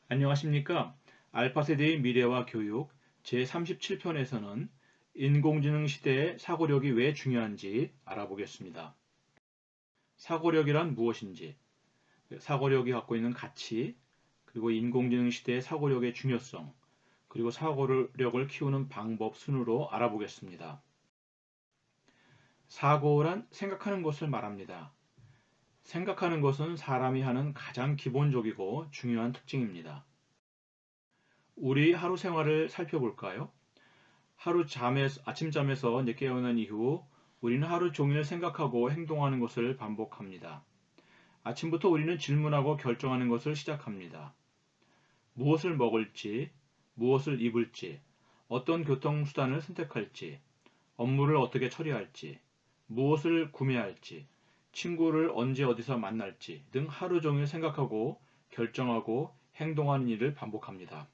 안녕하십니까? 알파세대의 미래와 교육 제37편에서는 인공지능 시대의 사고력이 왜 중요한지 알아보겠습니다. 사고력이란 무엇인지, 사고력이 갖고 있는 가치, 그리고 인공지능 시대의 사고력의 중요성, 그리고 사고력을 키우는 방법 순으로 알아보겠습니다. 사고란 생각하는 것을 말합니다. 생각하는 것은 사람이 하는 가장 기본적이고 중요한 특징입니다. 우리 하루 생활을 살펴볼까요? 아침잠에서 깨어난 이후 우리는 하루 종일 생각하고 행동하는 것을 반복합니다. 아침부터 우리는 질문하고 결정하는 것을 시작합니다. 무엇을 먹을지, 무엇을 입을지, 어떤 교통수단을 선택할지, 업무를 어떻게 처리할지, 무엇을 구매할지, 친구를 언제 어디서 만날지 등 하루 종일 생각하고 결정하고 행동하는 일을 반복합니다.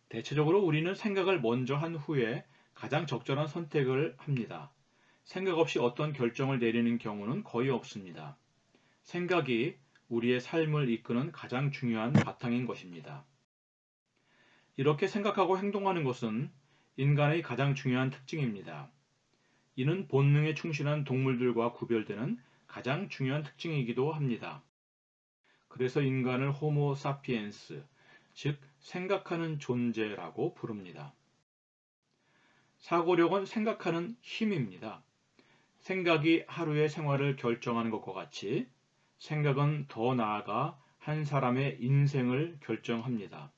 대체적으로 우리는 생각을 먼저 한 후에 가장 적절한 선택을 합니다. 생각 없이 어떤 결정을 내리는 경우는 거의 없습니다. 생각이 우리의 삶을 이끄는 가장 중요한 바탕인 것입니다. 이렇게 생각하고 행동하는 것은 인간의 가장 중요한 특징입니다. 이는 본능에 충실한 동물들과 구별되는 가장 중요한 특징이기도 합니다. 그래서 인간을 호모 사피엔스, 즉 생각하는 존재라고 부릅니다. 사고력은 생각하는 힘입니다. 생각이 하루의 생활을 결정하는 것과 같이 생각은 더 나아가 한 사람의 인생을 결정합니다.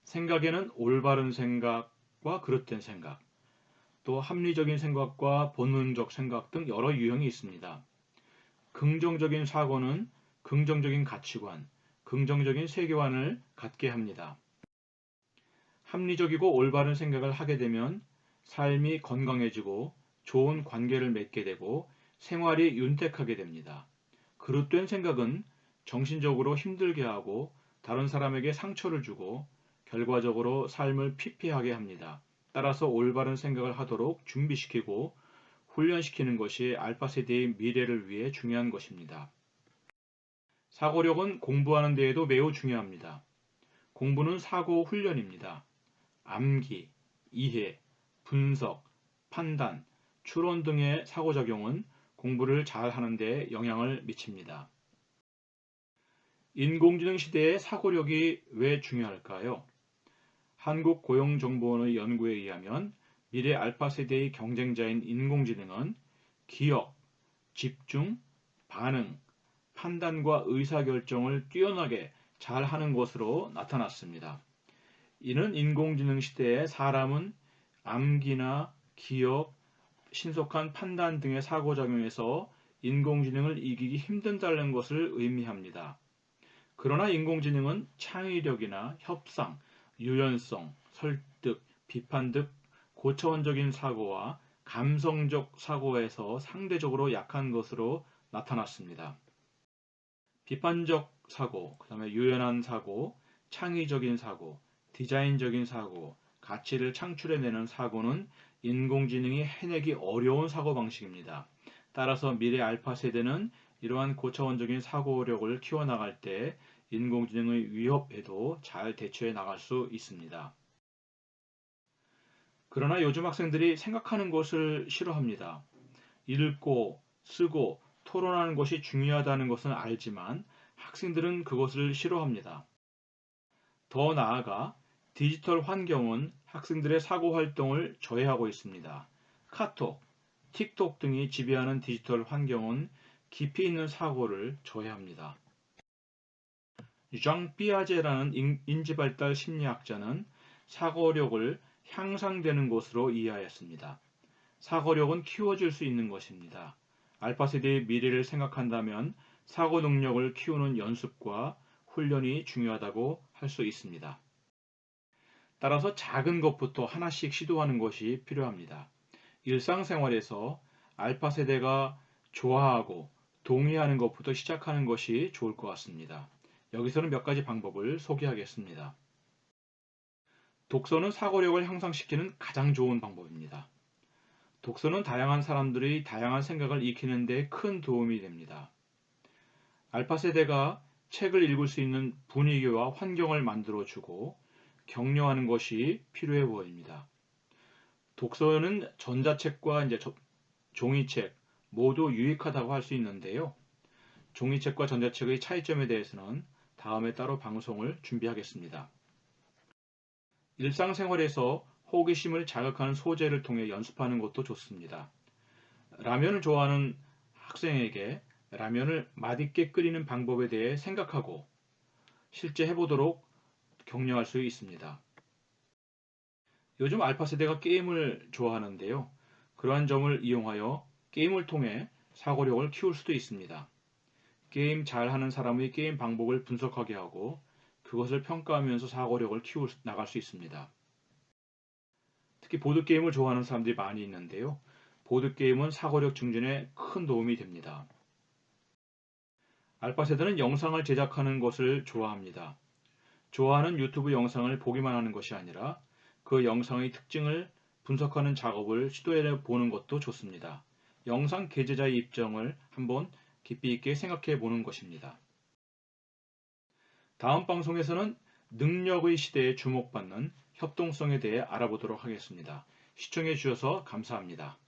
생각에는 올바른 생각과 그릇된 생각, 또 합리적인 생각과 본능적 생각 등 여러 유형이 있습니다. 긍정적인 사고는 긍정적인 가치관, 긍정적인 세계관을 갖게 합니다. 합리적이고 올바른 생각을 하게 되면 삶이 건강해지고 좋은 관계를 맺게 되고 생활이 윤택하게 됩니다. 그릇된 생각은 정신적으로 힘들게 하고 다른 사람에게 상처를 주고 결과적으로 삶을 피폐하게 합니다. 따라서 올바른 생각을 하도록 준비시키고 훈련시키는 것이 알파 세대의 미래를 위해 중요한 것입니다. 사고력은 공부하는 데에도 매우 중요합니다. 공부는 사고 훈련입니다. 암기, 이해, 분석, 판단, 추론 등의 상호작용은 공부를 잘 하는 데 영향을 미칩니다. 인공지능 시대의 사고력이 왜 중요할까요? 한국고용정보원의 연구에 의하면 미래 알파 세대의 경쟁자인 인공지능은 기억, 집중, 반응, 판단과 의사결정을 뛰어나게 잘 하는 것으로 나타났습니다. 이는 인공지능 시대에 사람은 암기나 기억, 신속한 판단 등의 사고작용에서 인공지능을 이기기 힘든다는 것을 의미합니다. 그러나 인공지능은 창의력이나 협상, 유연성, 설득, 비판 등 고차원적인 사고와 감성적 사고에서 상대적으로 약한 것으로 나타났습니다. 비판적 사고, 그다음에 유연한 사고, 창의적인 사고, 디자인적인 사고, 가치를 창출해내는 사고는 인공지능이 해내기 어려운 사고방식입니다. 따라서 미래 알파 세대는 이러한 고차원적인 사고력을 키워나갈 때 인공지능의 위협에도 잘 대처해 나갈 수 있습니다. 그러나 요즘 학생들이 생각하는 것을 싫어합니다. 읽고, 쓰고, 토론하는 것이 중요하다는 것은 알지만 학생들은 그것을 싫어합니다. 더 나아가 디지털 환경은 학생들의 사고 활동을 저해하고 있습니다. 카톡, 틱톡 등이 지배하는 디지털 환경은 깊이 있는 사고를 저해합니다. 장 삐아제라는 인지발달 심리학자는 사고력을 향상되는 것으로 이해하였습니다. 사고력은 키워질 수 있는 것입니다. 알파 세대의 미래를 생각한다면 사고 능력을 키우는 연습과 훈련이 중요하다고 할 수 있습니다. 따라서 작은 것부터 하나씩 시도하는 것이 필요합니다. 일상생활에서 알파 세대가 좋아하고 동의하는 것부터 시작하는 것이 좋을 것 같습니다. 여기서는 몇 가지 방법을 소개하겠습니다. 독서는 사고력을 향상시키는 가장 좋은 방법입니다. 독서는 다양한 사람들의 다양한 생각을 익히는 데 큰 도움이 됩니다. 알파 세대가 책을 읽을 수 있는 분위기와 환경을 만들어주고 격려하는 것이 필요해 보입니다. 독서는 전자책과 종이책 모두 유익하다고 할 수 있는데요. 종이책과 전자책의 차이점에 대해서는 다음에 따로 방송을 준비하겠습니다. 일상생활에서 호기심을 자극하는 소재를 통해 연습하는 것도 좋습니다. 라면을 좋아하는 학생에게 라면을 맛있게 끓이는 방법에 대해 생각하고 실제 해보도록 격려할 수 있습니다. 요즘 알파 세대가 게임을 좋아하는데요. 그러한 점을 이용하여 게임을 통해 사고력을 키울 수도 있습니다. 게임 잘하는 사람의 게임 방법을 분석하게 하고 그것을 평가하면서 사고력을 나갈 수 있습니다. 특히 보드게임을 좋아하는 사람들이 많이 있는데요. 보드게임은 사고력 증진에 큰 도움이 됩니다. 알파 세대는 영상을 제작하는 것을 좋아합니다. 좋아하는 유튜브 영상을 보기만 하는 것이 아니라 그 영상의 특징을 분석하는 작업을 시도해 보는 것도 좋습니다. 영상 게재자의 입장을 한번 깊이 있게 생각해 보는 것입니다. 다음 방송에서는 능력의 시대에 주목받는 협동성에 대해 알아보도록 하겠습니다. 시청해 주셔서 감사합니다.